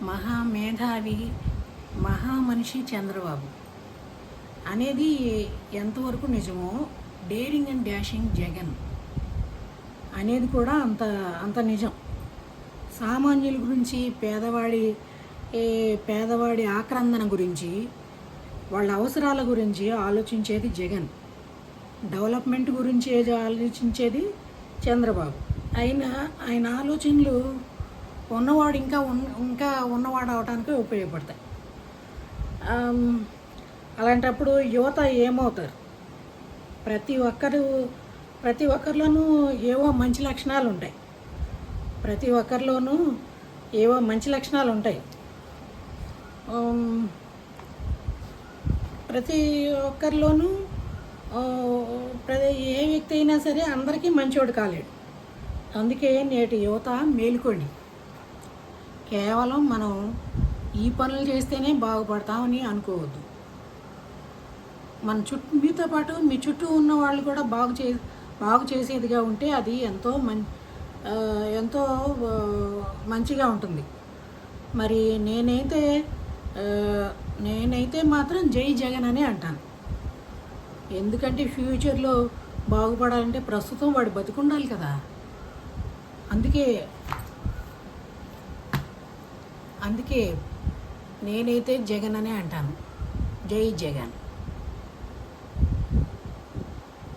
మహామేధావి, మహామనిషి చంద్రబాబు అనేది ఎంతవరకు నిజమో, డేరింగ్ అండ్ డాషింగ్ జగన్ అనేది కూడా అంత అంత నిజం. సామాన్యుల గురించి, పేదవాడి ఆక్రందన గురించి, వాళ్ళ అవసరాల గురించి ఆలోచించేది జగన్. డెవలప్మెంట్ గురించి ఆలోచించేది చంద్రబాబు. ఆయన ఆలోచనలు ఉన్నవాడు ఇంకా ఉన్నవాడు అవడానికి ఉపయోగపడతాయి. అలాంటప్పుడు యువత ఏమవుతారు? ప్రతి ఒక్కరిలోనూ ఏవో మంచి లక్షణాలు ఉంటాయి. ప్రతి ఒక్కరిలోనూ ఏవో మంచి లక్షణాలు ఉంటాయి. ప్రతి ఒక్కరిలోనూ ఏ వ్యక్తి అయినా సరే అందరికీ మంచోడు కాలేడు. అందుకే నేటి యువత మేలుకోండి. కేవలం మనం ఈ పనులు చేస్తేనే బాగుపడతామని అనుకోవద్దు. మీతో పాటు మీ చుట్టూ ఉన్న వాళ్ళు కూడా బాగు చేసేదిగా ఉంటే అది ఎంతో మంచిగా ఉంటుంది. మరి నేనైతే మాత్రం జై జగన్ అనే అంటాను. ఎందుకంటే ఫ్యూచర్లో బాగుపడాలంటే ప్రస్తుతం వాడు బతికుండాలి కదా. అందుకే నేనైతే జగన్ అనే అంటాను. జై జగన్.